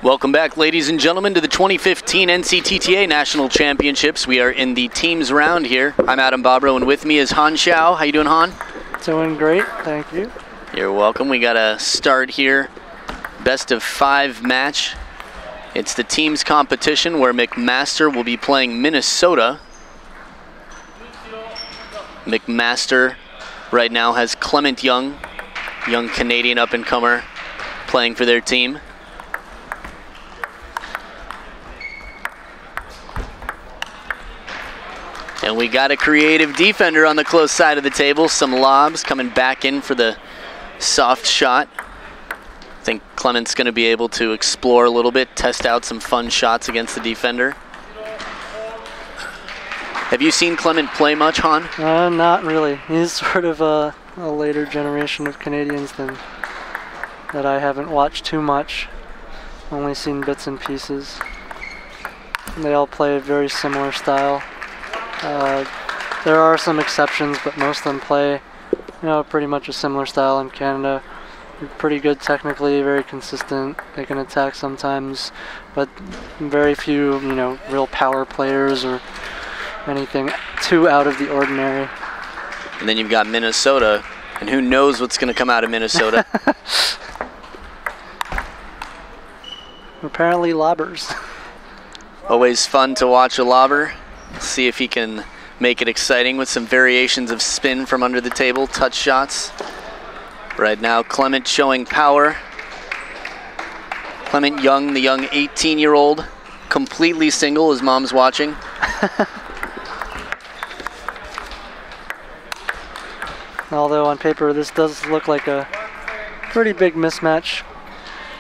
Welcome back, ladies and gentlemen, to the 2015 NCTTA National Championships. We are in the teams round here. I'm Adam Bobro, and with me is Han Chau. How you doing, Han? Doing great, thank you. You're welcome. We got a start here. Best of 5 match. It's the teams competition where McMaster will be playing Minnesota. McMaster right now has Clement Yeung, young Canadian up-and-comer, playing for their team. And we got a creative defender on the close side of the table. Some lobs coming back in for the soft shot. I think Clement's going to be able to explore a little bit, test out some fun shots against the defender. Have you seen Clement play much, Han? Not really. He's sort of a later generation of Canadians that I haven't watched too much. Only seen bits and pieces. They all play a very similar style. There are some exceptions, but most of them play, pretty much a similar style in Canada. They're pretty good technically, very consistent. They can attack sometimes, but very few, real power players or anything too out of the ordinary. And then you've got Minnesota, and who knows what's going to come out of Minnesota. Apparently lobbers. Always fun to watch a lobber. See if he can make it exciting with some variations of spin from under the table, touch shots. Right now, Clement showing power. Clement Yeung, the young 18-year-old, completely single. His mom's watching. Although on paper, this does look like a pretty big mismatch.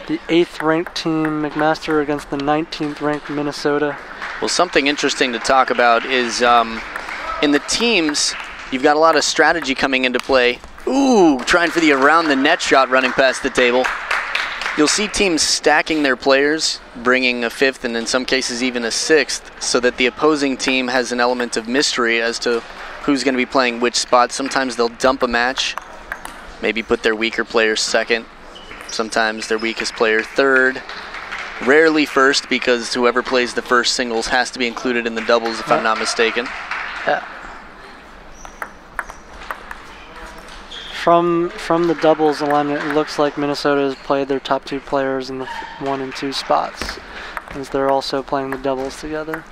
The 8th ranked team, McMaster, against the 19th ranked Minnesota. Well, something interesting to talk about is in the teams, you've got a lot of strategy coming into play. Ooh, trying for the around the net shot running past the table. You'll see teams stacking their players, bringing a 5th and in some cases even a 6th, so that the opposing team has an element of mystery as to who's going to be playing which spot. Sometimes they'll dump a match, maybe put their weaker player 2nd, sometimes their weakest player 3rd. Rarely 1st, because whoever plays the first singles has to be included in the doubles, if I'm not mistaken. Yeah. From the doubles alignment, it looks like Minnesota has played their top 2 players in the 1 and 2 spots, as they're also playing the doubles together.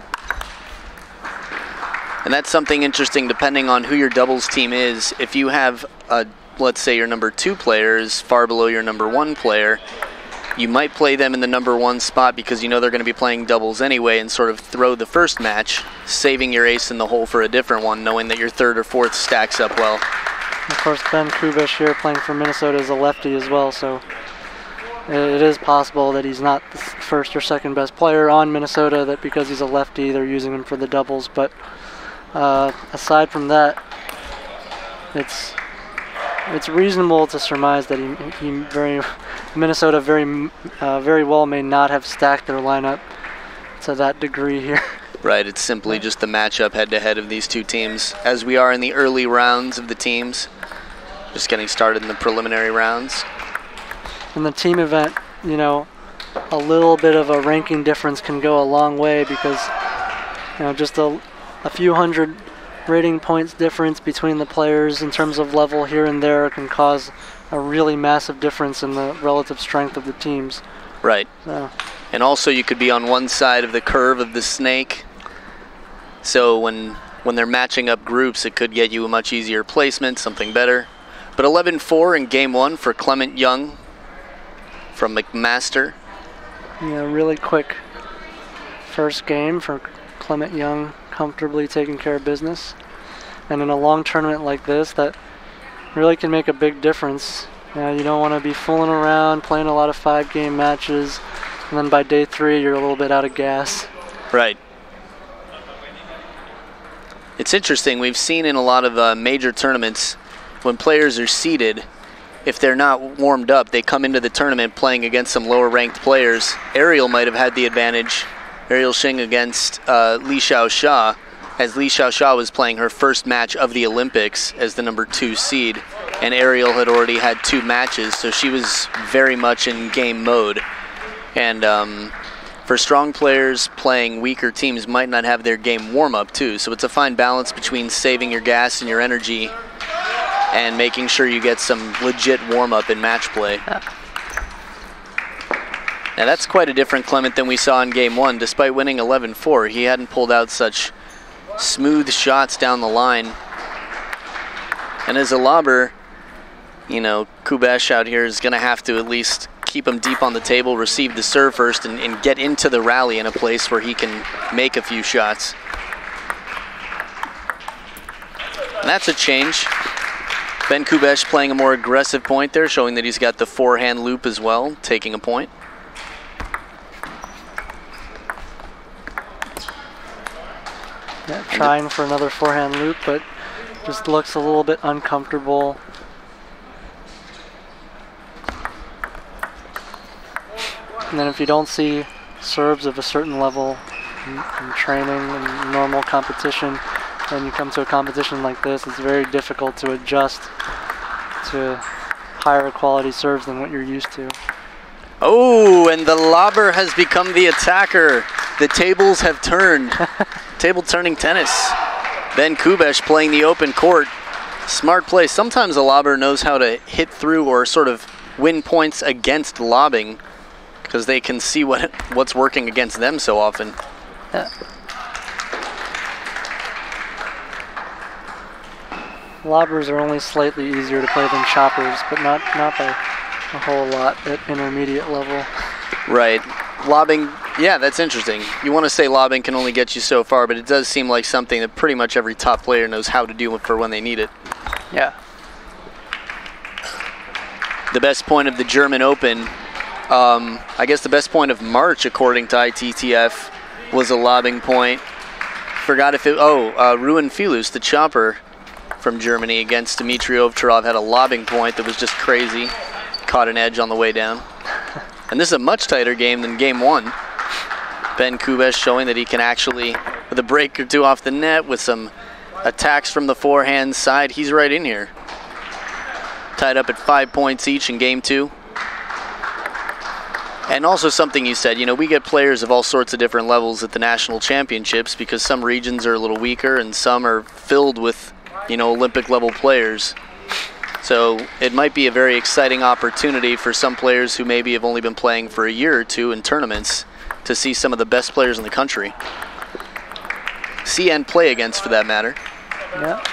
And that's something interesting depending on who your doubles team is. If you have, let's say your number 2 player is far below your number 1 player, you might play them in the number 1 spot because you know they're going to be playing doubles anyway and sort of throw the first match, saving your ace in the hole for a different one, knowing that your 3rd or 4th stacks up well. Of course, Kubesh here playing for Minnesota is a lefty as well, so it is possible that he's not the 1st or 2nd best player on Minnesota, that because he's a lefty they're using him for the doubles. But aside from that, it's reasonable to surmise that Minnesota very well may not have stacked their lineup to that degree here. Right, it's simply just the matchup head-to-head of these two teams, as we are in the early rounds of the teams. Just getting started in the preliminary rounds. In the team event, a little bit of a ranking difference can go a long way, because just a few hundred rating points difference between the players in terms of level here and there can cause a really massive difference in the relative strength of the teams. Right. So. And also you could be on one side of the curve of the snake, so when they're matching up groups it could get you a much easier placement, something better. But 11-4 in game 1 for Clement Yeung from McMaster. Yeah, really quick first game for Clement Yeung, comfortably taking care of business. And in a long tournament like this, that really can make a big difference. You don't want to be fooling around, playing a lot of 5-game matches, and then by day 3 you're a little bit out of gas. Right. It's interesting, we've seen in a lot of major tournaments, when players are seeded, if they're not warmed up, they come into the tournament playing against some lower ranked players. Ariel might have had the advantage. Ariel Cheng against Liaw, as Liaw was playing her first match of the Olympics as the number 2 seed, and Ariel had already had 2 matches, so she was very much in game mode. And for strong players playing weaker teams might not have their game warm-up too. So it's a fine balance between saving your gas and your energy and making sure you get some legit warm-up in match play. Now that's quite a different Klement than we saw in game 1. Despite winning 11-4, he hadn't pulled out such smooth shots down the line. And as a lobber, you know, Kubesh out here is going to have to at least keep him deep on the table, receive the serve first, and get into the rally in a place where he can make a few shots. And that's a change. Ben Kubesh playing a more aggressive point there, showing that he's got the forehand loop as well, taking a point. Yeah, trying for another forehand loop, but just looks a little bit uncomfortable. And then if you don't see serves of a certain level in training and normal competition, then you come to a competition like this, it's very difficult to adjust to higher quality serves than what you're used to. Oh, and the lobber has become the attacker. The tables have turned. Table turning tennis. Ben Kubesh playing the open court. Smart play. Sometimes a lobber knows how to hit through or sort of win points against lobbing because they can see what's working against them so often. Yeah. Lobbers are only slightly easier to play than choppers, but not by a whole lot at intermediate level. Right. Lobbing, yeah, that's interesting. You want to say lobbing can only get you so far, but it does seem like something that pretty much every top player knows how to do for when they need it. Yeah. The best point of the German Open, I guess the best point of March, according to ITTF, was a lobbing point. Forgot if it, Ruin Filus, the chopper from Germany against Dmitry Ovcharov, had a lobbing point that was just crazy. Caught an edge on the way down. And this is a much tighter game than game 1. Ben Kubesh showing that he can actually, with a break or two off the net, with some attacks from the forehand side, he's right in here. Tied up at 5 points each in game 2. And also something you said, you know, we get players of all sorts of different levels at the national championships because some regions are a little weaker and some are filled with, you know, Olympic level players. So it might be a very exciting opportunity for some players who maybe have only been playing for a year or two in tournaments to see some of the best players in the country. See and play against, for that matter. Yeah.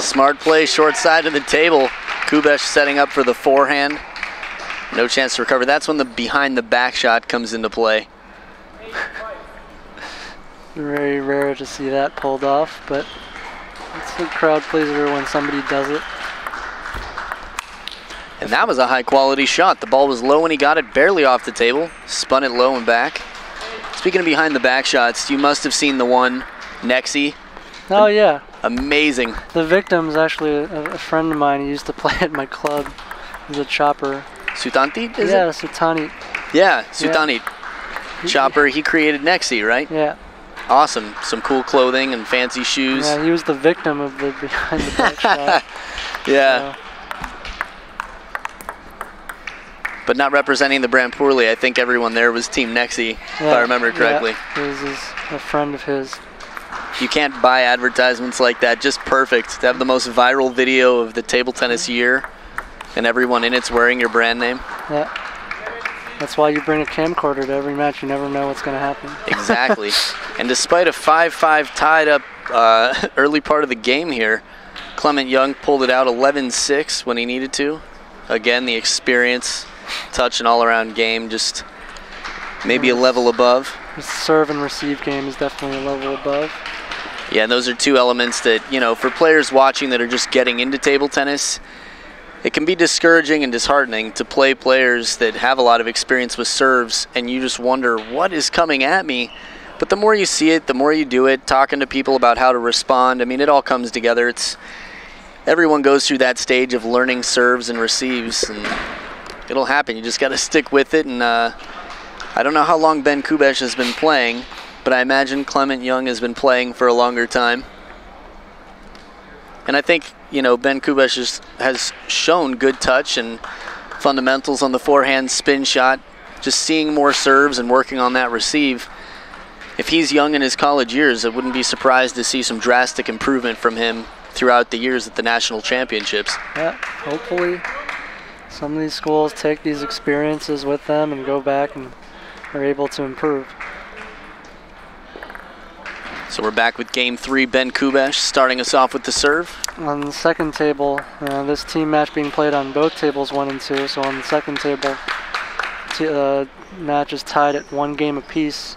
Smart play, short side of the table. Kubesh setting up for the forehand. No chance to recover. That's when the behind the back shot comes into play. Very rare to see that pulled off, but it's a crowd pleaser when somebody does it. And that was a high quality shot. The ball was low when he got it, barely off the table. Spun it low and back. Speaking of behind the back shots, you must have seen the one, Nexi. Oh yeah. Amazing. The victim's actually a friend of mine. He used to play at my club. He's a chopper. Sutanti, is yeah, it? Sutanit. Yeah, Sutanit. Yeah. Chopper, he created Nexi, right? Yeah. Awesome. Some cool clothing and fancy shoes. Yeah, he was the victim of the behind the back shot. Yeah. So. But not representing the brand poorly. I think everyone there was Team Nexi, if I remember correctly. Yeah, he was a friend of his. You can't buy advertisements like that. Just perfect to have the most viral video of the table tennis year and everyone in it's wearing your brand name. Yeah. That's why you bring a camcorder to every match. You never know what's going to happen. Exactly. And despite a 5-5 tied up early part of the game here, Clement Yeung pulled it out 11-6 when he needed to. Again, the experience, touch, and all-around game just maybe a level above. His serve and receive game is definitely a level above. Yeah, and those are two elements that, you know, for players watching that are just getting into table tennis, it can be discouraging and disheartening to play players that have a lot of experience with serves and you just wonder what is coming at me. But the more you see it, the more you do it, talking to people about how to respond, I mean, it all comes together. Everyone goes through that stage of learning serves and receives, and it'll happen. You just got to stick with it and I don't know how long Ben Kubesh has been playing, but I imagine Klement Yeung has been playing for a longer time. And I think, you know, Ben Kubesh has shown good touch and fundamentals on the forehand spin shot. Just seeing more serves and working on that receive. If he's young in his college years, I wouldn't be surprised to see some drastic improvement from him throughout the years at the national championships. Yeah, hopefully some of these schools take these experiences with them and go back and are able to improve. So we're back with game 3, Ben Kubesh starting us off with the serve. On the second table, this team match being played on both tables 1 and 2, so on the second table, match is tied at 1 game apiece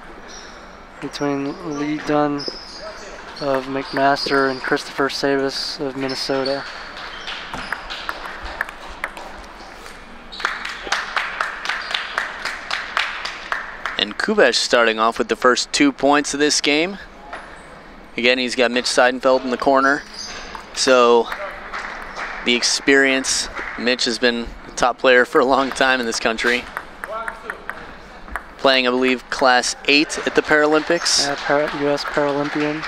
between Lee Dunn of McMaster and Kristopher Sabas of Minnesota. And Kubesh starting off with the first 2 points of this game. Again, he's got Mitch Seidenfeld in the corner. So the experience, Mitch has been a top player for a long time in this country. Playing, I believe, Class 8 at the Paralympics. Yeah, U.S. Paralympian.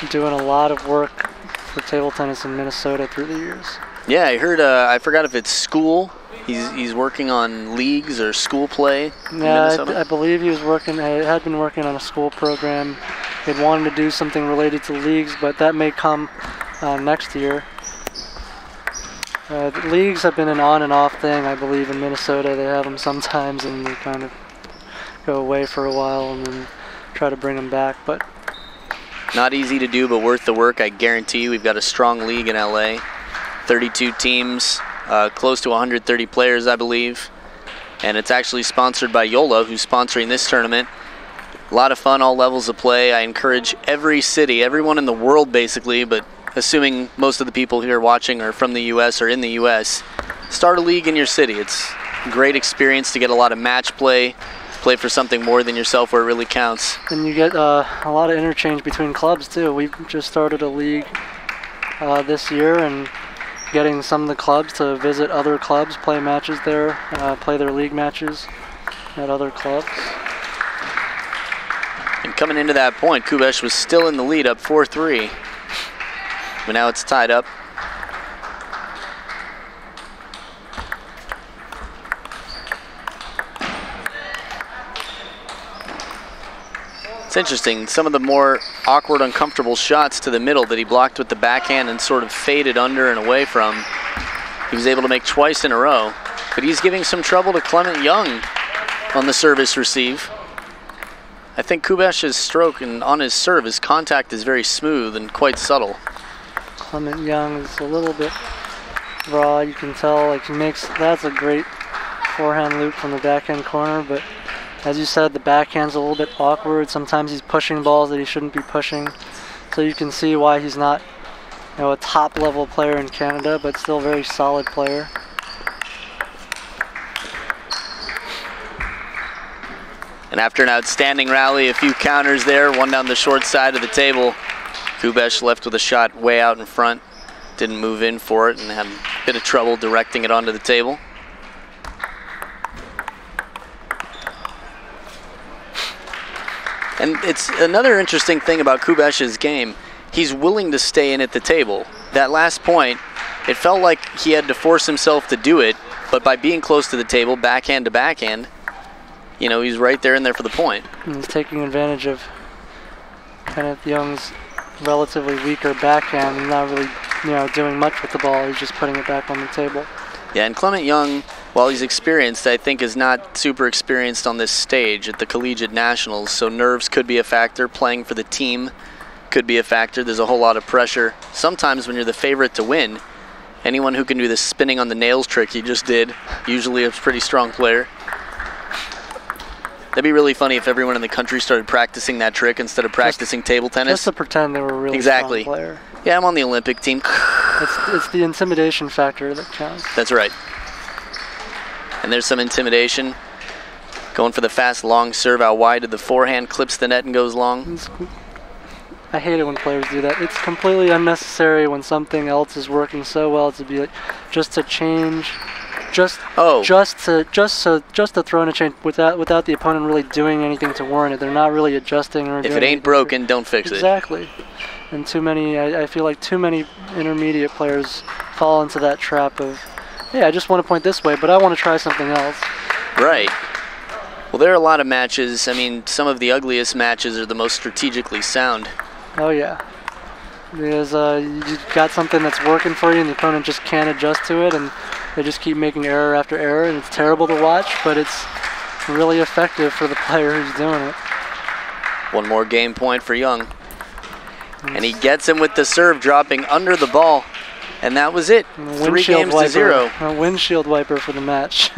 Doing a lot of work for table tennis in Minnesota through the years. Yeah, I heard, I forgot if it's school. He's working on leagues or school play in Minnesota. I believe he was had been working on a school program. He'd wanted to do something related to leagues, but that may come next year. The leagues have been an on and off thing, I believe, in Minnesota. They have them sometimes and they kind of go away for a while and then try to bring them back. But not easy to do, but worth the work, I guarantee you. We've got a strong league in LA. 32 teams, close to 130 players, I believe. And it's actually sponsored by Yola, who's sponsoring this tournament. A lot of fun, all levels of play. I encourage every city, everyone in the world basically, but assuming most of the people here watching are from the U.S. or in the U.S., start a league in your city. It's a great experience to get a lot of match play for something more than yourself where it really counts. And you get a lot of interchange between clubs too. We've just started a league this year and getting some of the clubs to visit other clubs, play matches there, play their league matches at other clubs. And coming into that point, Kubesh was still in the lead, up 4-3. But now it's tied up. It's interesting, some of the more awkward, uncomfortable shots to the middle that he blocked with the backhand and sort of faded under and away from, he was able to make twice in a row. But he's giving some trouble to Klement Yeung on the service receive. I think Kubesh's stroke and on his serve, his contact is very smooth and quite subtle. Klement Yeung is a little bit raw, you can tell. Like that's a great forehand loop from the backhand corner, but as you said, the backhand's a little bit awkward. Sometimes he's pushing balls that he shouldn't be pushing. So you can see why he's not, you know, a top level player in Canada, but still a very solid player. And after an outstanding rally, a few counters there, one down the short side of the table. Kubesh left with a shot way out in front. Didn't move in for it and had a bit of trouble directing it onto the table. And it's another interesting thing about Kubesh's game. He's willing to stay in at the table. That last point, it felt like he had to force himself to do it, but by being close to the table, backhand to backhand, you know, he's right there in there for the point. And he's taking advantage of Kenneth Young's relatively weaker backhand and not really, you know, doing much with the ball. He's just putting it back on the table. Yeah, and Klement Yeung, while he's experienced, I think is not super experienced on this stage at the Collegiate Nationals, so nerves could be a factor. Playing for the team could be a factor. There's a whole lot of pressure. Sometimes when you're the favorite to win, anyone who can do this spinning on the nails trick he just did, usually a pretty strong player. That'd be really funny if everyone in the country started practicing that trick instead of practicing table tennis. Just to pretend they were a really exactly. strong player. Yeah, I'm on the Olympic team. It's the intimidation factor that counts. That's right. And there's some intimidation. Going for the fast, long serve out wide to the forehand, clips the net and goes long. I hate it when players do that. It's completely unnecessary when something else is working so well to be like, just to change just to throw in a chain without the opponent really doing anything to warrant it. They're not really adjusting or if it ain't broken, don't fix it. Exactly. And too many, I feel like too many intermediate players fall into that trap of, hey, I just want to point this way, but I want to try something else. Right. Well, there are a lot of matches. I mean, some of the ugliest matches are the most strategically sound. Oh yeah. Because you got something that's working for you and the opponent just can't adjust to it, and they just keep making error after error, and it's terrible to watch, but it's really effective for the player who's doing it. One more game point for Yeung. And he gets him with the serve dropping under the ball, and that was it. 3 games to 0. A windshield wiper for the match.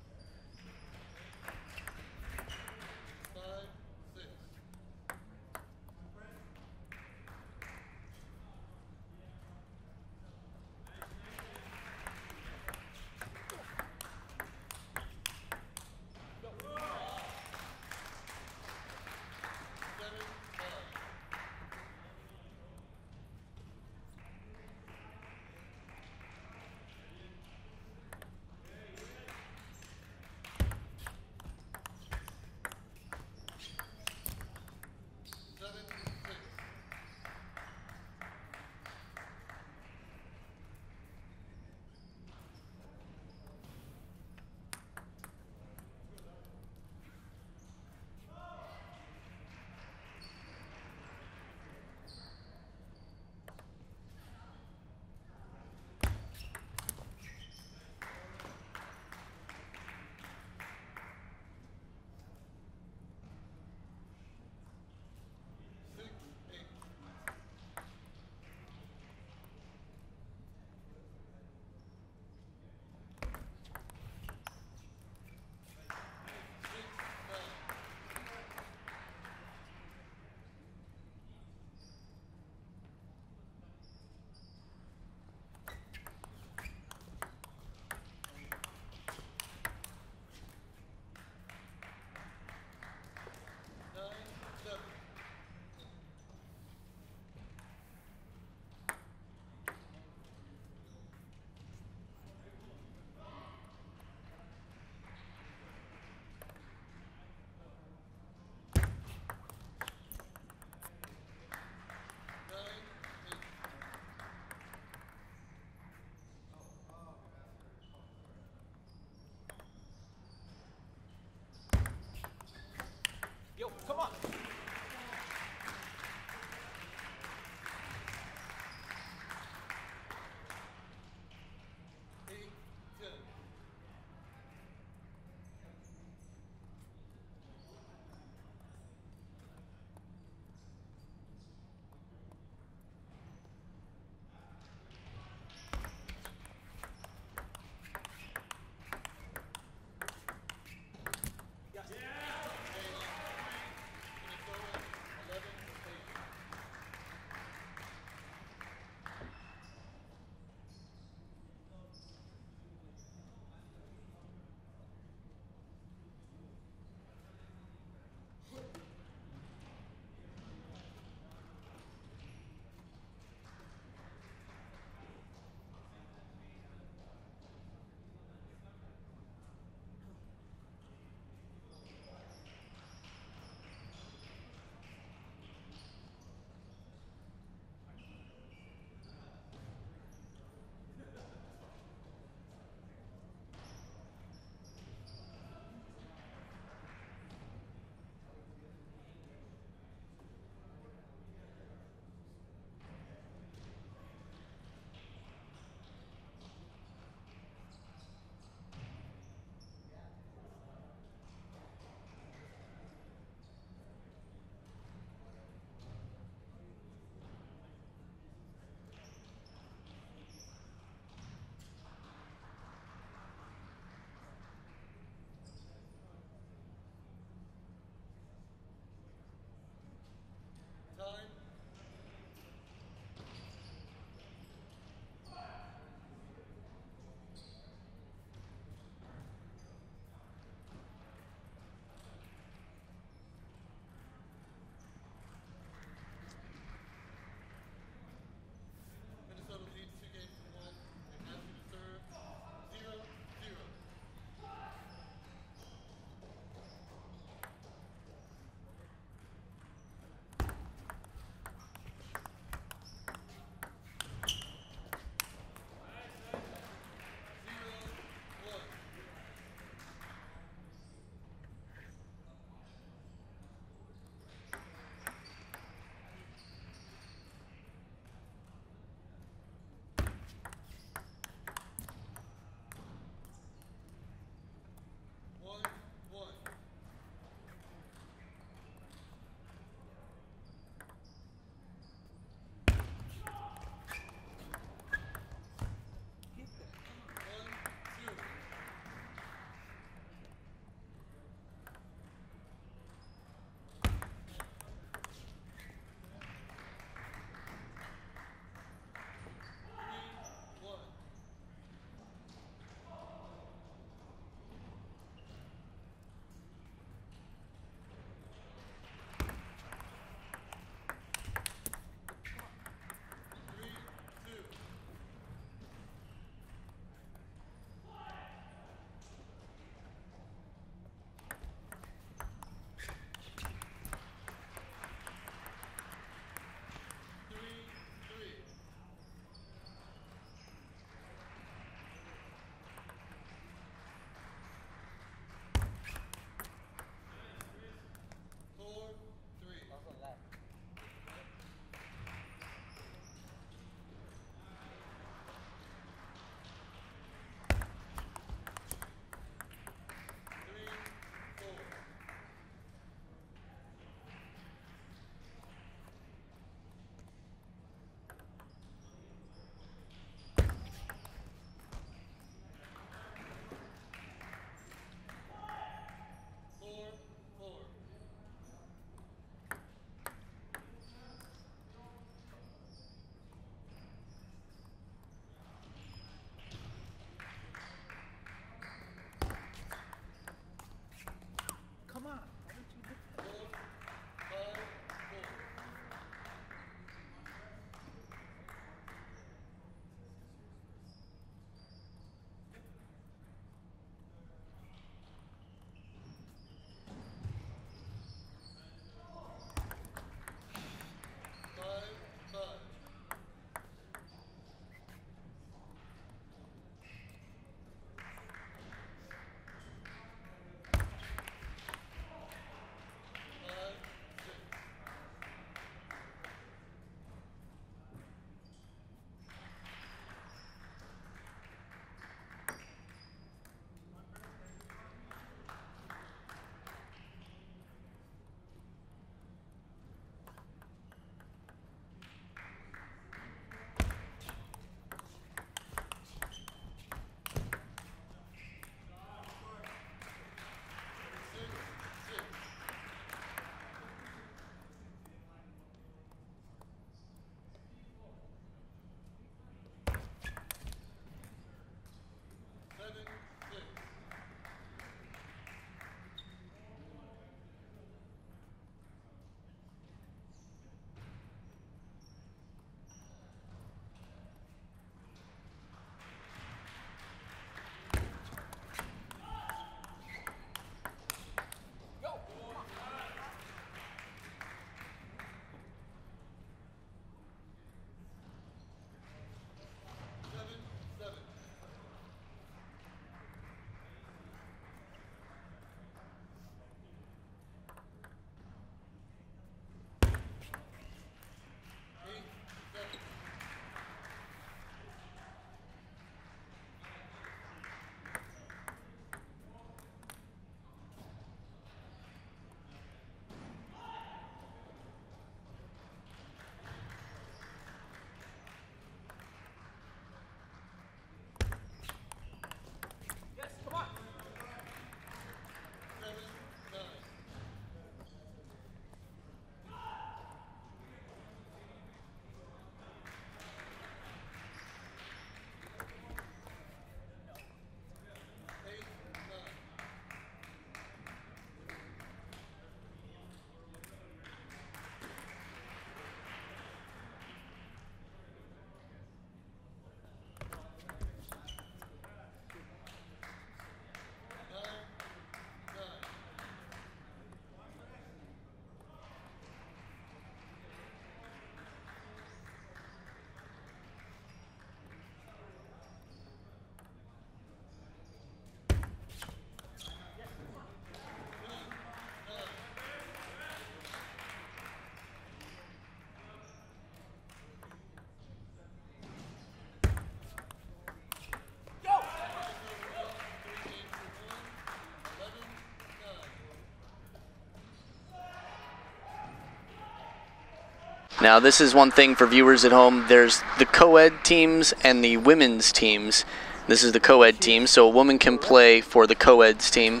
Now, this is one thing for viewers at home. There's the co-ed teams and the women's teams. This is the co-ed team, so a woman can play for the co-ed's team,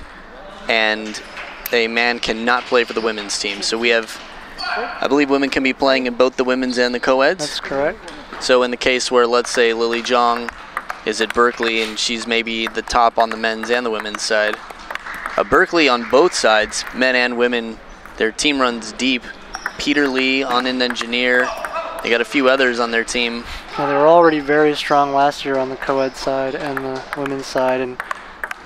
and a man cannot play for the women's team. So we have, I believe women can be playing in both the women's and the co-eds. That's correct. So in the case where, let's say, Lily Yeung is at Berkeley and she's maybe the top on the men's and the women's side, Berkeley on both sides, men and women, their team runs deep. Peter Lee on an engineer. They got a few others on their team. Well, they were already very strong last year on the co-ed side and the women's side, and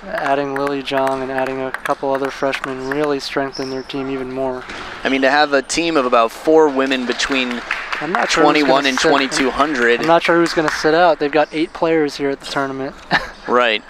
adding Lily Yeung and adding a couple other freshmen really strengthened their team even more. I mean, to have a team of about 4 women between 21 and 2200. I'm not sure who's going to sit out. They've got 8 players here at the tournament. Right.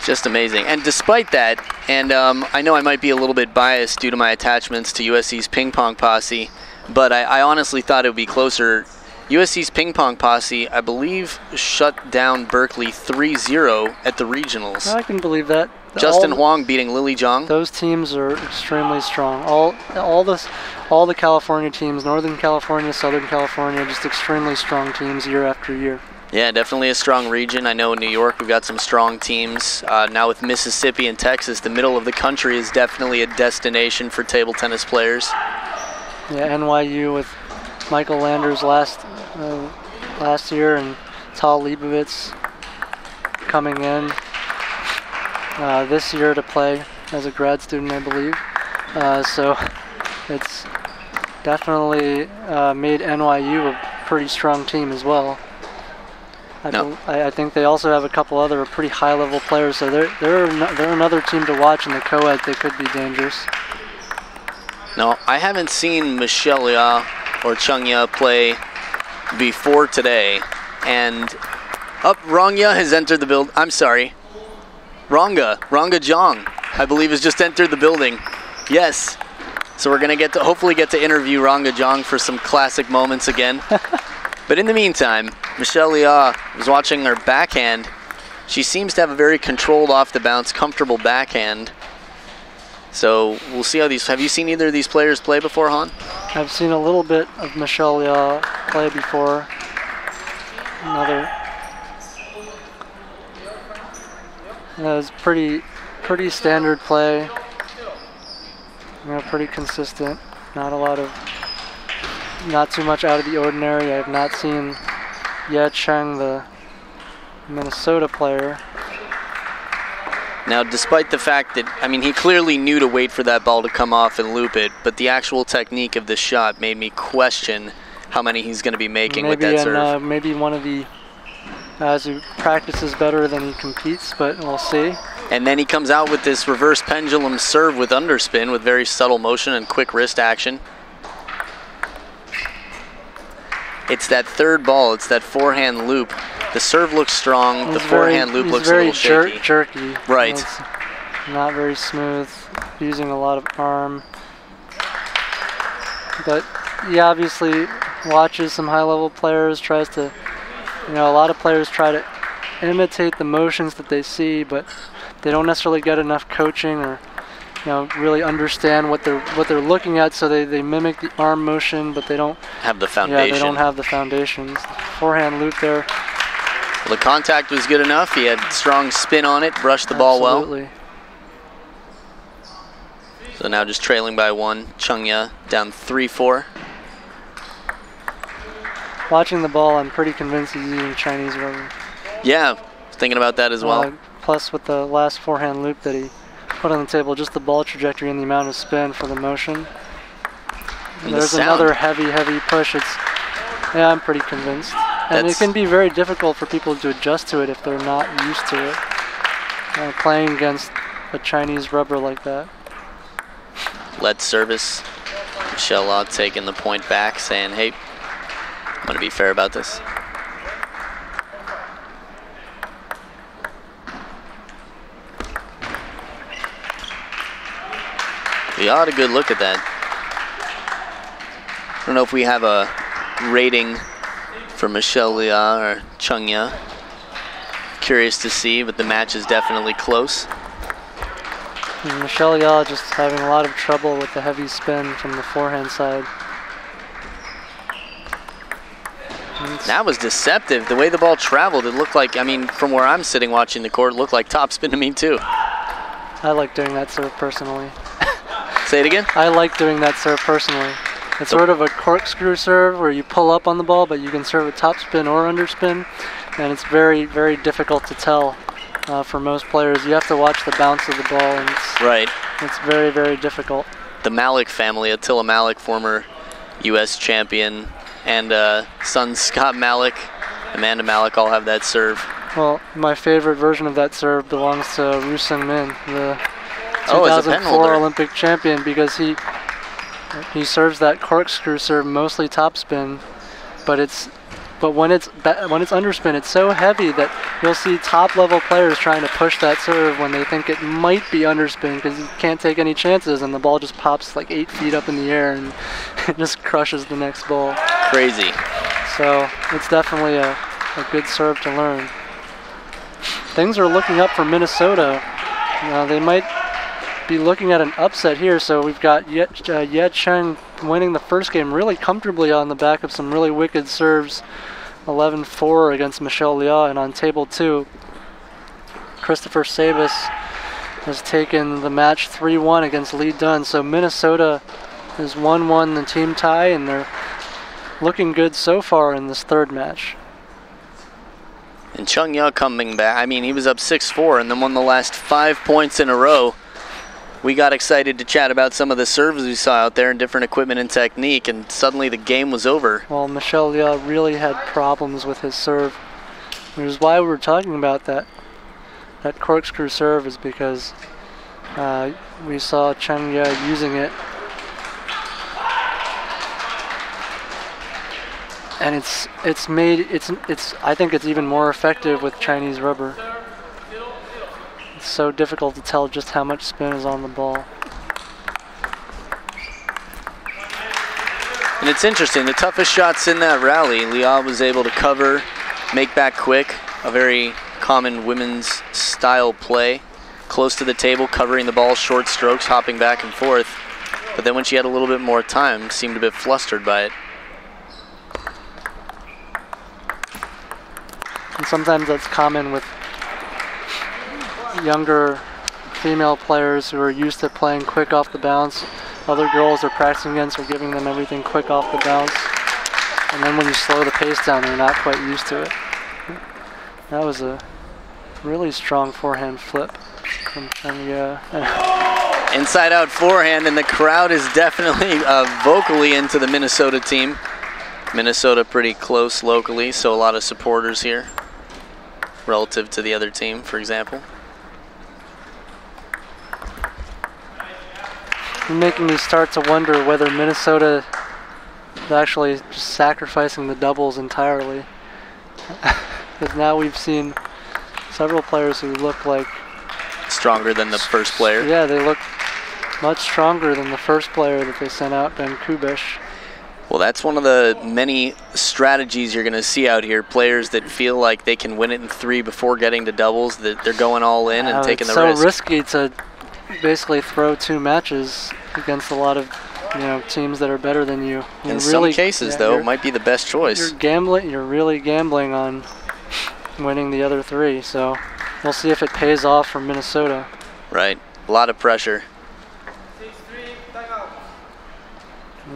Just amazing. And despite that, and I know I might be a little bit biased due to my attachments to USC's ping pong posse, but I honestly thought it would be closer. USC's ping pong posse, I believe, shut down Berkeley 3-0 at the regionals. I can believe that. Justin Huang beating Lily Yeung. Those teams are extremely strong. All the California teams, Northern California, Southern California, just extremely strong teams year after year. Yeah, definitely a strong region. I know in New York we've got some strong teams. Now with Mississippi and Texas, the middle of the country is definitely a destination for table tennis players. Yeah, NYU with Michael Landers last year and Tal Leibovitz coming in this year to play as a grad student, I believe. So it's definitely made NYU a pretty strong team as well. I think they also have a couple other pretty high-level players, so they're another team to watch in the co-ed. They could be dangerous. No, I haven't seen Michelle Liaw or Cheng play before today, and Rongya has entered the build. I'm sorry, Rongga Zhang, I believe, has just entered the building. Yes, so we're gonna hopefully get to interview Rongga Zhang for some classic moments again. But in the meantime, Michelle Liaw was watching her backhand. She seems to have a very controlled off-the-bounce, comfortable backhand. So we'll see how these... Have you seen either of these players play before, Han? I've seen a little bit of Michelle Liaw play before. It was pretty standard play. Pretty consistent. Not too much out of the ordinary. I have not seen Cheng, the Minnesota player. Now, despite the fact that, I mean, he clearly knew to wait for that ball to come off and loop it, but the actual technique of the shot made me question how many he's going to be making with that serve. Maybe one of the guys who practices better than he competes, but we'll see. And then he comes out with this reverse pendulum serve with underspin with very subtle motion and quick wrist action. It's that third ball, it's that forehand loop. The serve looks strong, the forehand loop looks a little shaky. Jerky. Right. It's not very smooth, using a lot of arm. But he obviously watches some high-level players, tries to, a lot of players try to imitate the motions that they see, but they don't necessarily get enough coaching or really understand what they're looking at, so they mimic the arm motion, but they don't have the foundation. Yeah, they don't have the foundations. The forehand loop there. Well, the contact was good enough. He had strong spin on it, brushed the ball well. Absolutely. So now just trailing by 1. Cheng down 3-4. Watching the ball, I'm pretty convinced he's using Chinese rubber. Yeah, thinking about that as well. Plus, with the last forehand loop that he put on the table, just the ball trajectory and the amount of spin for the motion. And there's another heavy push. Yeah, I'm pretty convinced. And it can be very difficult for people to adjust to it if they're not used to it. Playing against a Chinese rubber like that. Lead service. Michelle Liaw taking the point back, saying, hey, I'm going to be fair about this. We ought a good look at that. I don't know if we have a rating for Michelle Liaw or Cheng. Curious to see, but the match is definitely close. And Michelle Liaw just having a lot of trouble with the heavy spin from the forehand side. That was deceptive. The way the ball traveled, it looked like, I mean, from where I'm sitting watching the court, it looked like topspin to me too. I like doing that serve personally. Say it again? I like doing that serve personally. It's sort of a corkscrew serve where you pull up on the ball, but you can serve a topspin or underspin, and it's very, very difficult to tell for most players. You have to watch the bounce of the ball, and it's very, very difficult. The Malik family, Attila Malik, former U.S. champion, and son Scott Malik, Amanda Malik, all have that serve. Well, my favorite version of that serve belongs to Roo Seung-min, the as a pen 2004 holder. Olympic champion, because he serves that corkscrew serve mostly topspin, but when it's underspin, it's so heavy that you'll see top-level players trying to push that serve when they think it might be underspin because you can't take any chances, and the ball just pops like 8 feet up in the air and it just crushes the next ball. Crazy. So it's definitely a good serve to learn. Things are looking up for Minnesota. They might be looking at an upset here, so we've got Cheng winning the first game really comfortably on the back of some really wicked serves, 11-4 against Michelle Liaw, and on table 2, Kristopher Sabas has taken the match 3-1 against Lee Dunn, so Minnesota has 1-1 the team tie, and they're looking good so far in this third match. And Chung Yeung coming back. I mean, he was up 6-4 and then won the last 5 points in a row. We got excited to chat about some of the serves we saw out there and different equipment and technique, and suddenly the game was over. Well, Michelle Liaw really had problems with his serve, which is why we were talking about that corkscrew serve, is because we saw Cheng Ye using it. And I think it's even more effective with Chinese rubber. It's so difficult to tell just how much spin is on the ball. And it's interesting, the toughest shots in that rally, Liaw was able to cover, make back quick, a very common women's style play. Close to the table, covering the ball, short strokes, hopping back and forth. But then when she had a little bit more time, seemed a bit flustered by it. And sometimes that's common with younger female players who are used to playing quick off the bounce. Other girls they're practicing against are giving them everything quick off the bounce. And then when you slow the pace down, they're not quite used to it. That was a really strong forehand flip from Cheng Ye. Inside out forehand, and the crowd is definitely vocally into the Minnesota team. Minnesota pretty close locally, so a lot of supporters here relative to the other team, for example. You're making me start to wonder whether Minnesota is actually just sacrificing the doubles entirely. Because now we've seen several players who look like stronger than the first player. Yeah, they look much stronger than the first player that they sent out, Ben Kubesh. Well, that's one of the many strategies you're going to see out here. Players that feel like they can win it in 3 before getting to doubles, that they're going all in and taking the risk. It's so risky to basically throw 2 matches against a lot of teams that are better than you. In some cases, though, it might be the best choice. You're really gambling on winning the other 3, so we'll see if it pays off for Minnesota. Right, a lot of pressure.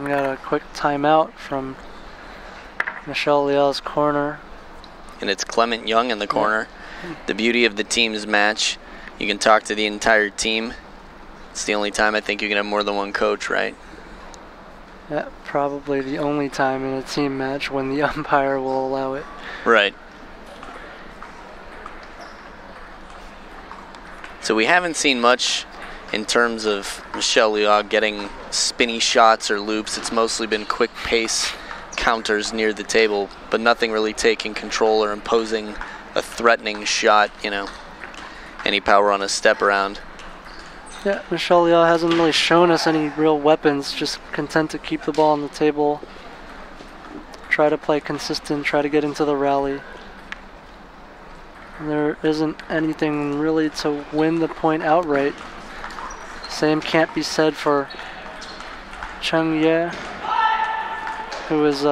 We got a quick timeout from Michelle Liaw's corner. And it's Clement Yeung in the corner. The beauty of the teams match, you can talk to the entire team. It's the only time I think you can have more than one coach, right? Yeah, probably the only time in a team match when the umpire will allow it. Right. So we haven't seen much in terms of Michelle Liaw getting spinny shots or loops. It's mostly been quick pace counters near the table, but nothing really taking control or imposing a threatening shot, any power on a step around. Yeah, Michelle Liaw hasn't really shown us any real weapons, just content to keep the ball on the table, try to play consistent, try to get into the rally. And there isn't anything really to win the point outright. Same can't be said for Cheng Ye, who is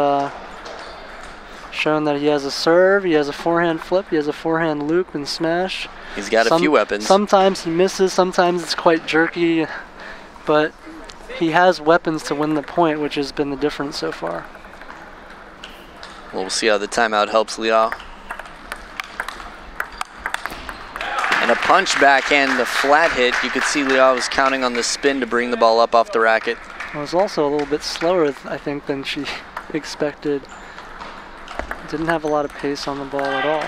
shown that he has a serve, he has a forehand flip, he has a forehand loop and smash. He's got a few weapons. Sometimes he misses, sometimes it's quite jerky, but he has weapons to win the point, which has been the difference so far. Well, we'll see how the timeout helps Liaw. And a punch backhand, the flat hit. You could see Liaw was counting on the spin to bring the ball up off the racket. It was also a little bit slower, I think, than she expected. Didn't have a lot of pace on the ball at all.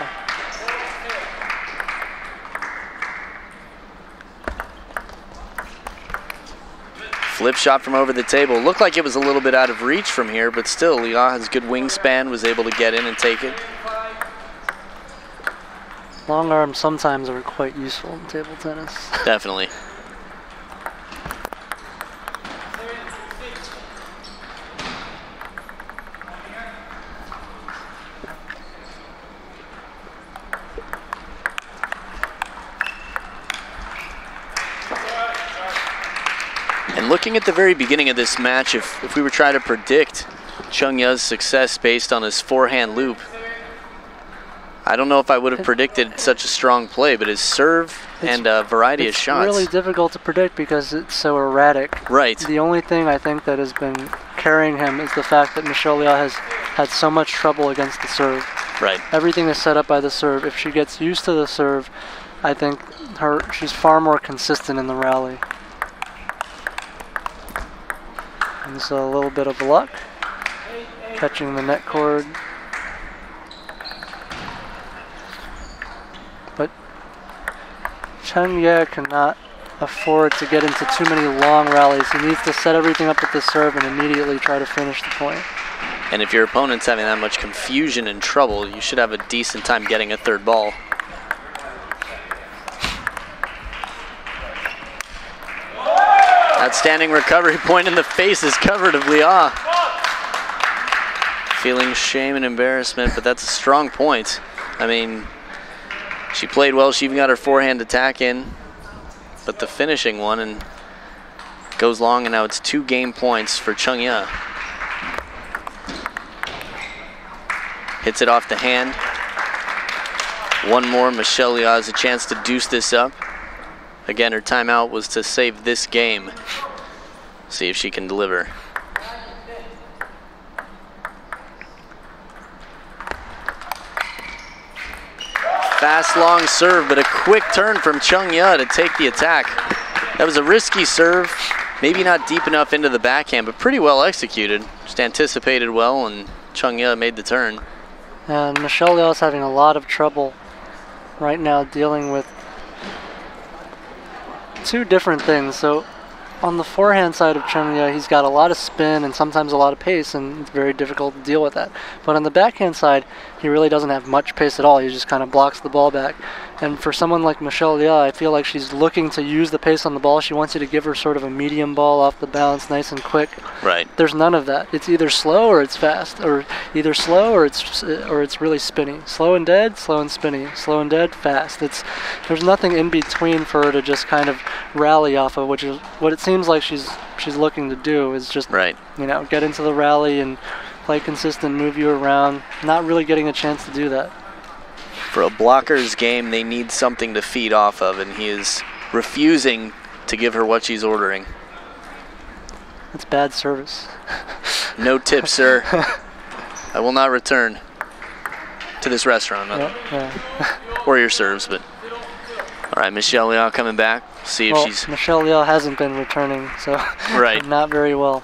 Flip shot from over the table. Looked like it was a little bit out of reach from here, but still, Liaw has good wingspan, was able to get in and take it. Long arms sometimes are quite useful in table tennis. Definitely. And looking at the very beginning of this match, if we were trying to predict Chung Ye's success based on his forehand loop, I don't know if I would have predicted such a strong play, but his serve and a variety of shots. It's really difficult to predict because it's so erratic. Right. The only thing I think that has been carrying him is the fact that Michelle Liaw has had so much trouble against the serve. Right. Everything is set up by the serve. If she gets used to the serve, I think she's far more consistent in the rally. And so a little bit of luck, catching the net cord. But Cheng Ye cannot afford to get into too many long rallies. He needs to set everything up with the serve and immediately try to finish the point. And if your opponent's having that much confusion and trouble, you should have a decent time getting a third ball. Outstanding recovery point in the face is covered of Liaw. Feeling shame and embarrassment, but that's a strong point. I mean, she played well, she even got her forehand attack in, but the finishing one and goes long, and now it's 2 game points for Chung Ye. Hits it off the hand. One more, Michelle Liaw has a chance to deuce this up. Again, her timeout was to save this game. See if she can deliver. Fast, long serve, but a quick turn from Chung Ye to take the attack. That was a risky serve, maybe not deep enough into the backhand, but pretty well executed. Just anticipated well, and Chung Ye made the turn. And Michelle Liaw is having a lot of trouble right now dealing with 2 different things. So on the forehand side of Cheng Ye, he's got a lot of spin and sometimes a lot of pace, and it's very difficult to deal with that. But on the backhand side, he really doesn't have much pace at all. He just kind of blocks the ball back. And for someone like Michelle Liaw, I feel like she's looking to use the pace on the ball. She wants you to give her sort of a medium ball off the bounce, nice and quick. Right. There's none of that. It's either slow or it's fast, or either slow or it's really spinny. Slow and dead, slow and spinny. Slow and dead, fast. There's nothing in between for her to just kind of rally off of, which is what it seems like she's looking to do, is just get into the rally and play consistent, move you around. Not really getting a chance to do that. For a blocker's game, they need something to feed off of, and he is refusing to give her what she's ordering. That's bad service. No tip, sir. I will not return to this restaurant. Or your serves, but... All right, Michelle Liaw coming back. See if she's... Michelle Liaw hasn't been returning, so not very well.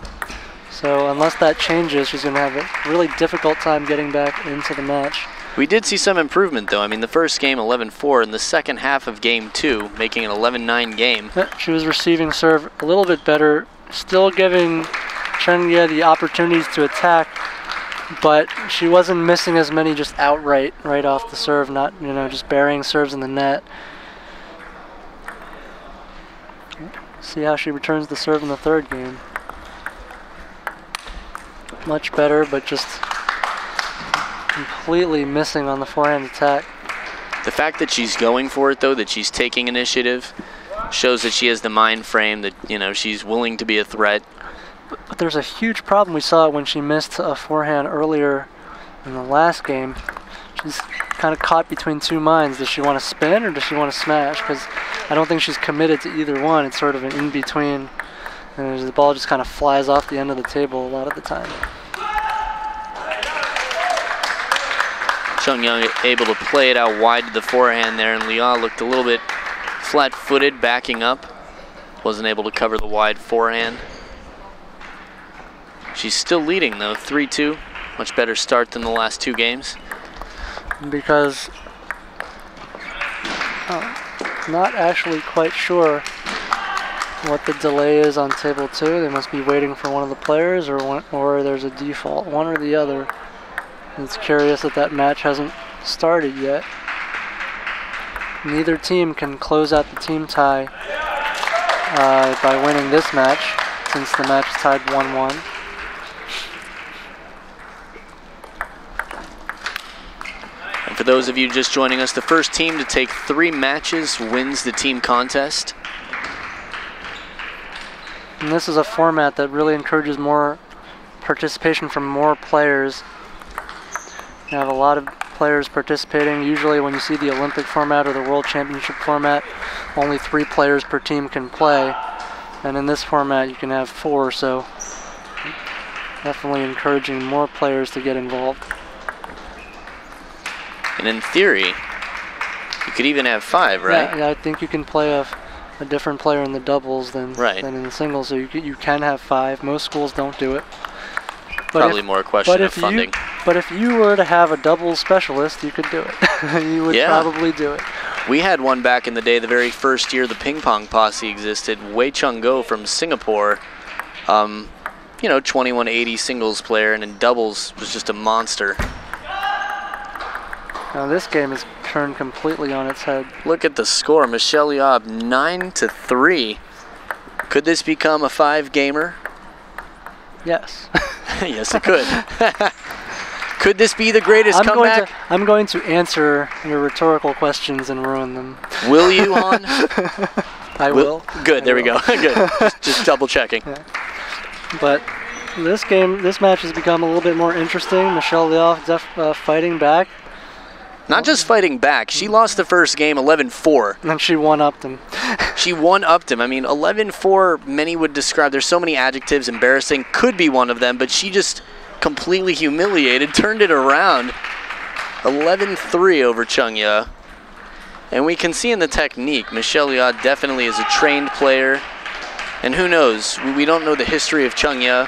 So unless that changes, she's going to have a really difficult time getting back into the match. We did see some improvement, though. I mean, the first game, 11-4, in the second half of game 2, making an 11-9 game. She was receiving serve a little bit better, still giving Cheng Ye the opportunities to attack, but she wasn't missing as many just outright, right off the serve, not, just burying serves in the net. See how she returns the serve in the third game. Much better, but just completely missing on the forehand attack. The fact that she's going for it, though, that she's taking initiative, shows that she has the mind frame that, she's willing to be a threat. But there's a huge problem. We saw it when she missed a forehand earlier In the last game, she's kind of caught between two minds. Does she want to spin or does she want to smash? Because I don't think she's committed to either one. It's sort of an in-between. And the ball just kind of flies off the end of the table a lot of the time. Yeung able to play it out wide to the forehand there, and Liaw looked a little bit flat-footed backing up. Wasn't able to cover the wide forehand. She's still leading though, 3-2. Much better start than the last two games. Because not actually quite sure what the delay is on table 2. They must be waiting for one of the players, or there's a default, one or the other. It's curious that that match hasn't started yet. Neither team can close out the team tie by winning this match, since the match is tied 1-1. And for those of you just joining us, the first team to take 3 matches wins the team contest. And this is a format that really encourages more participation from more players. You have a lot of players participating. Usually when you see the Olympic format or the World Championship format, only 3 players per team can play. And in this format you can have 4, so definitely encouraging more players to get involved. And in theory, you could even have 5, right? Yeah, I think you can play a different player in the doubles than in the singles, so you can have 5. Most schools don't do it. Probably more a question of funding. But if you were to have a doubles specialist, you could do it. You would probably do it. We had one back in the day, the very first year the ping pong posse existed. Wei Chung Go from Singapore, you know, 2180 singles player, and in doubles was just a monster. Now this game is turned completely on its head. Look at the score, Michelle Liaw 9-3. Could this become a 5-gamer? Yes. Yes, it could. Could this be the greatest comeback? I'm going to answer your rhetorical questions and ruin them. Will you, Han? I will. Good, there we go. Good. Just double checking. Yeah. But this match has become a little bit more interesting. Michelle Liaw fighting back. Not just fighting back. She lost the first game 11-4. And she one-upped him. She one-upped him. I mean, 11-4, many would describe, there's so many adjectives, embarrassing could be one of them, but she just completely humiliated, turned it around. 11-3 over Chung Ye. And we can see in the technique, Michelle Liaw definitely is a trained player. And who knows, we don't know the history of Chung Ye.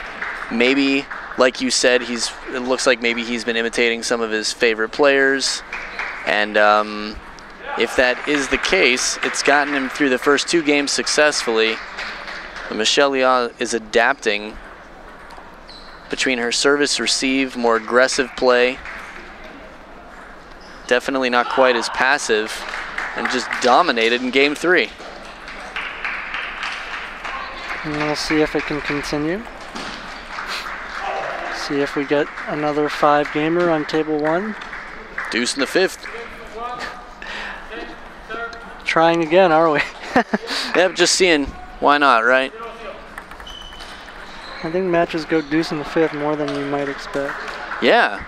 Maybe, like you said, it looks like maybe he's been imitating some of his favorite players. And if that is the case, it's gotten him through the first 2 games successfully. But Michelle Liaw is adapting between her service receive, more aggressive play. Definitely not quite as passive, and just dominated in game 3. And we'll see if it can continue. See if we get another 5-gamer on table 1. Deuce in the 5th. Trying again, are we? Yep, just seeing. Why not, right? I think matches go deuce in the 5th more than you might expect. Yeah.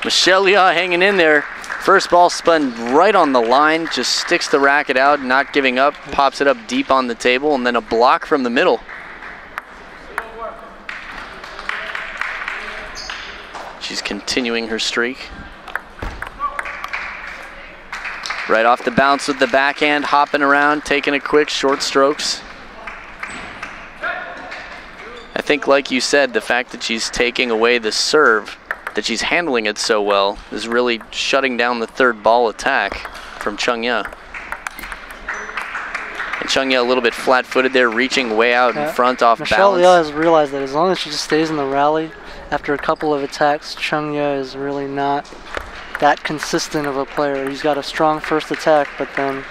Michelle Liaw hanging in there. First ball spun right on the line, just sticks the racket out, not giving up, pops it up deep on the table, and then a block from the middle. She's continuing her streak. Right off the bounce with the backhand, hopping around, taking a quick, short strokes. I think, like you said, the fact that she's taking away the serve, that she's handling it so well, is really shutting down the 3rd ball attack from Chung Ye. And Chung Ye a little bit flat-footed there, reaching way out in front off Michelle balance. Liaw has realized that as long as she just stays in the rally, after a couple of attacks, Chung Ye is really not that consistent of a player. He's got a strong first attack, but then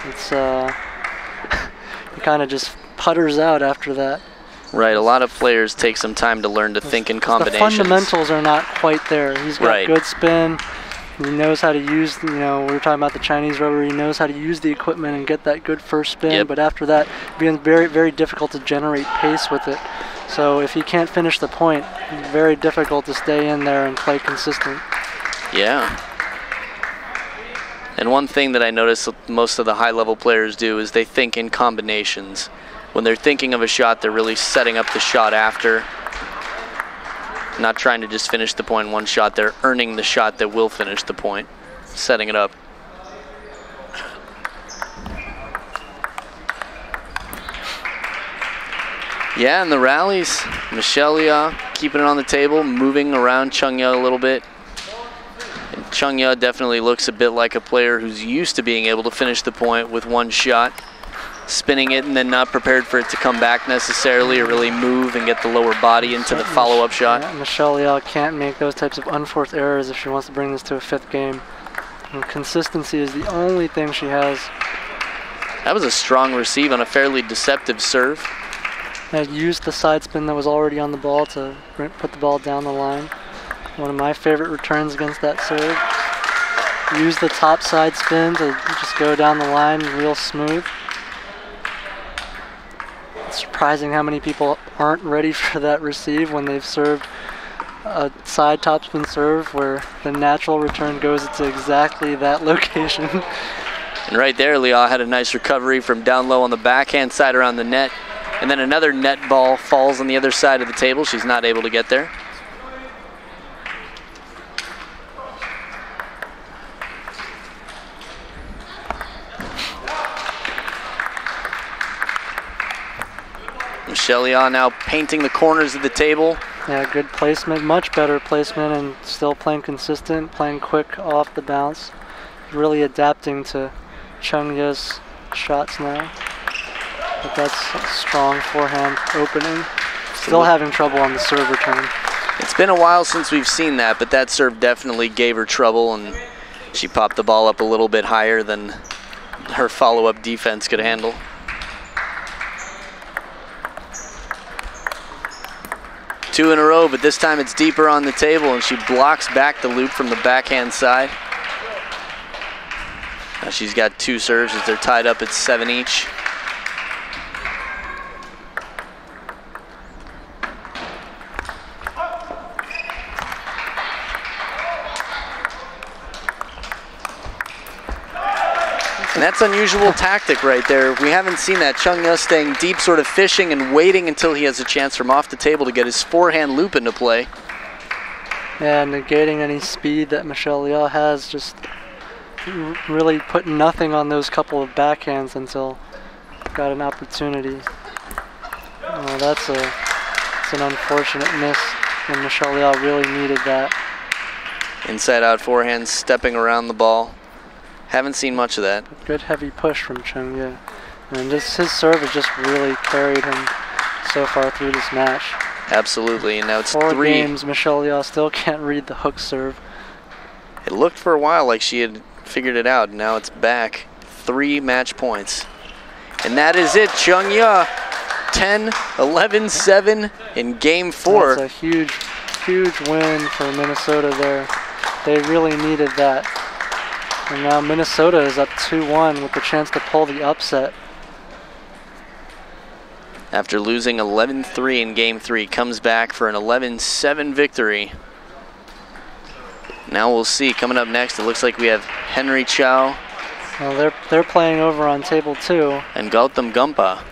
it's he kind of just putters out after that. Right, a lot of players take some time to learn to think in combinations. The fundamentals are not quite there. He's got good spin, He knows how to use, you know, we were talking about the Chinese rubber, he knows how to use the equipment and get that good first spin, Yep. but after that, it becomes very, very difficult to generate pace with it. So if he can't finish the point, it's very difficult to stay in there and play consistent. Yeah. And one thing that I notice most of the high-level players do is they think in combinations. When they're thinking of a shot, they're really setting up the shot after. Not trying to just finish the point in one shot, they're earning the shot that will finish the point, setting it up. Yeah, and the rallies, Liaw keeping it on the table, moving around Cheng a little bit. And Cheng definitely looks a bit like a player who's used to being able to finish the point with one shot, spinning it and then not prepared for it to come back necessarily or really move and get the lower body into the follow-up shot. Yeah, Liaw can't make those types of unforced errors if she wants to bring this to a 5th game. And consistency is the only thing she has. That was a strong receive on a fairly deceptive serve. And used the side spin that was already on the ball to put the ball down the line. One of my favorite returns against that serve. Use the top side spin to just go down the line real smooth. It's surprising how many people aren't ready for that receive when they've served a side topspin serve where the natural return goes to exactly that location. And right there, Liaw had a nice recovery from down low on the backhand side around the net. And then another net ball falls on the other side of the table. She's not able to get there. Liaw now painting the corners of the table. Yeah, good placement, much better placement, and still playing consistent, playing quick off the bounce. Really adapting to Cheng Ye's shots now. But that's a strong forehand opening. Still having trouble on the serve return. It's been a while since we've seen that, but that serve definitely gave her trouble, and she popped the ball up a little bit higher than her follow-up defense could handle. Two in a row, but this time it's deeper on the table, and she blocks back the loop from the backhand side. Now she's got 2 serves as they're tied up at 7 each. And that's unusual tactic right there. We haven't seen that. Cheng staying deep, sort of fishing and waiting until he has a chance from off the table to get his forehand loop into play. Yeah, negating any speed that Liaw has, just really putting nothing on those couple of backhands until got an opportunity. Oh, that's an unfortunate miss, and Liaw really needed that. Inside out forehand, stepping around the ball. Haven't seen much of that. Good heavy push from Cheng, yeah. And just his serve has just really carried him so far through this match. Absolutely, and now it's 4 3. games, Liaw still can't read the hook serve. It looked for a while like she had figured it out, and now it's back. 3 match points. And that is it, Cheng 10, 11, 7 in game 4. That's a huge, huge win for Minnesota there. They really needed that. And now Minnesota is up 2-1 with the chance to pull the upset. After losing 11-3 in game 3, comes back for an 11-7 victory. Now we'll see. Coming up next, it looks like we have Henry Chau. Well, they're playing over on table 2. And Gautham Gampa.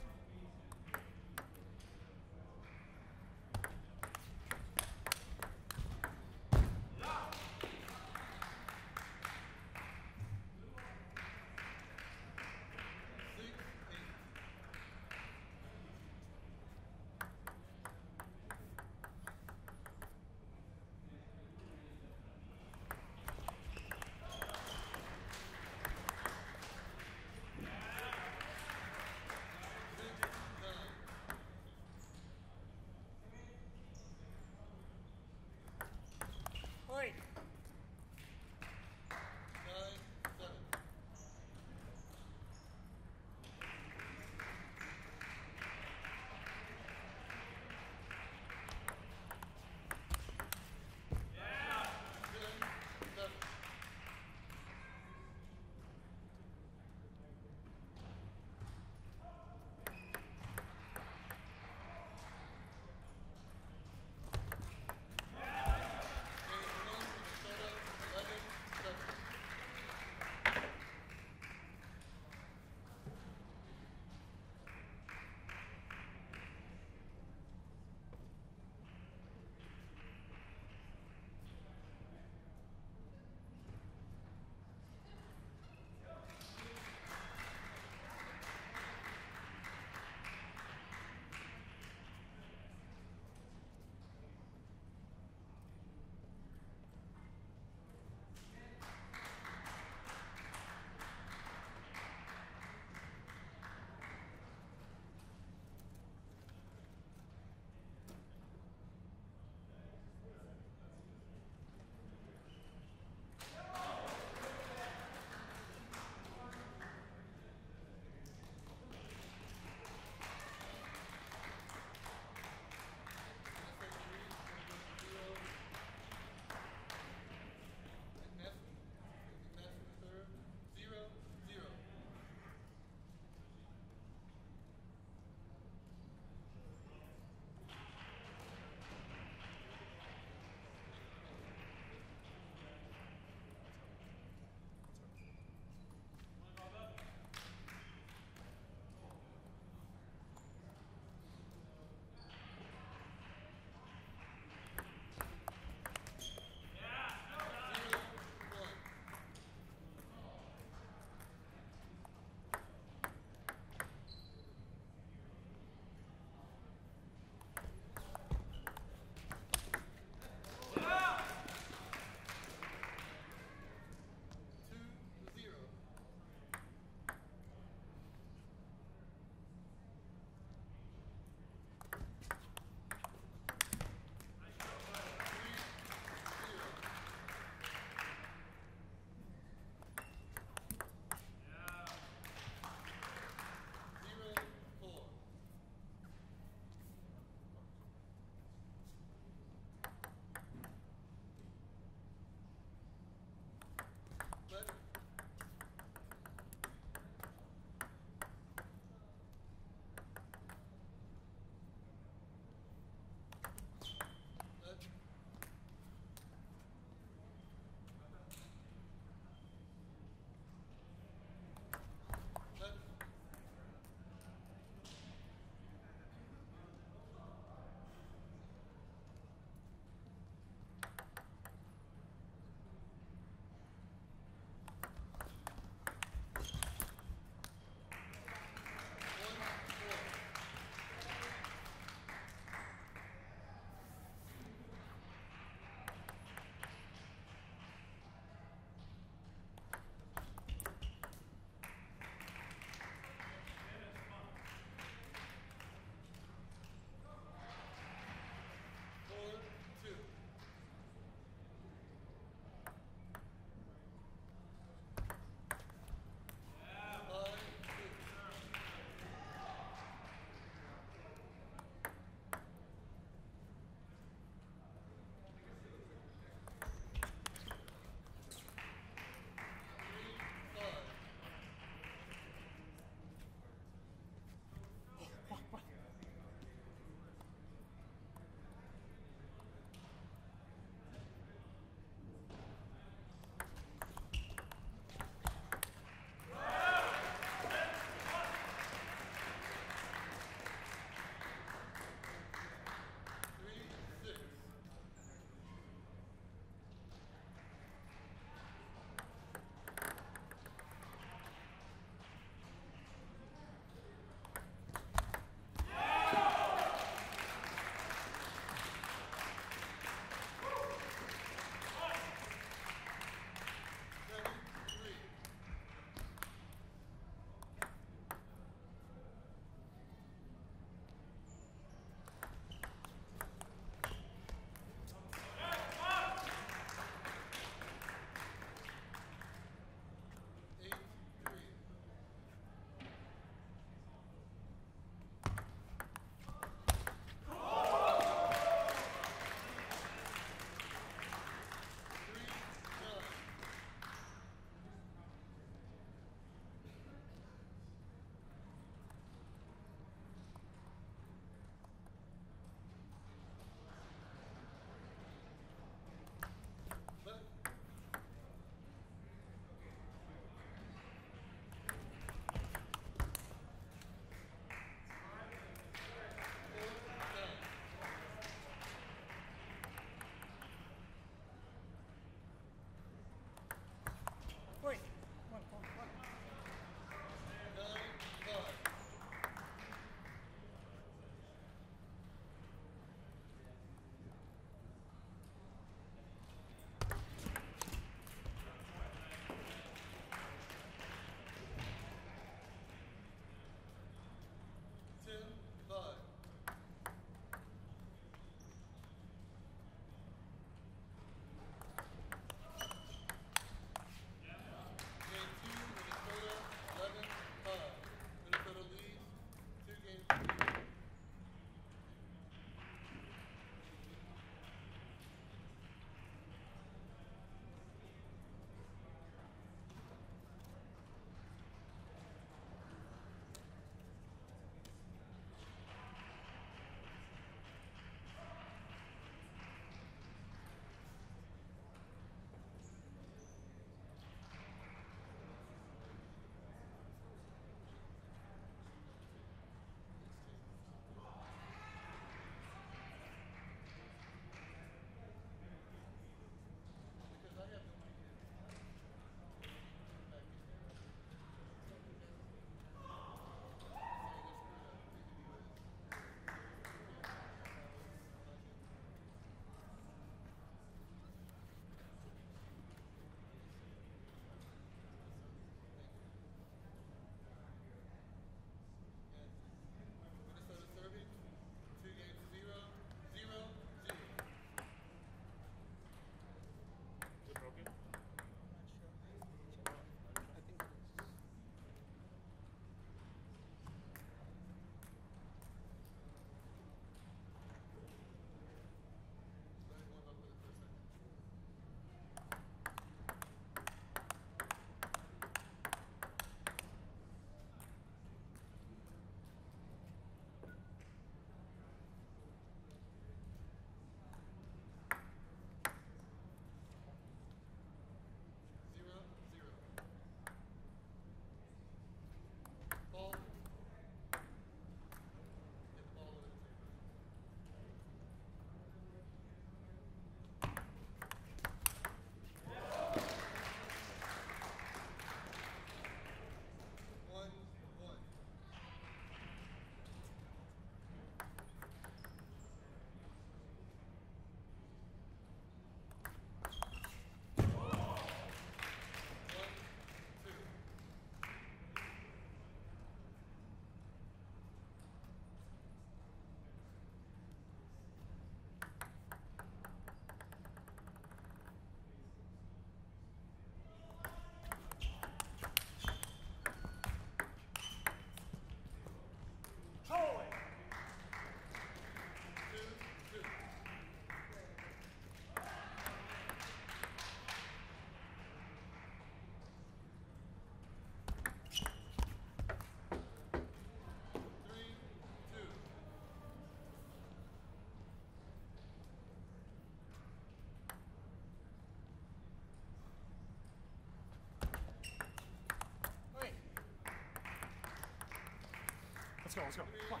Let's go, let's go. Come on.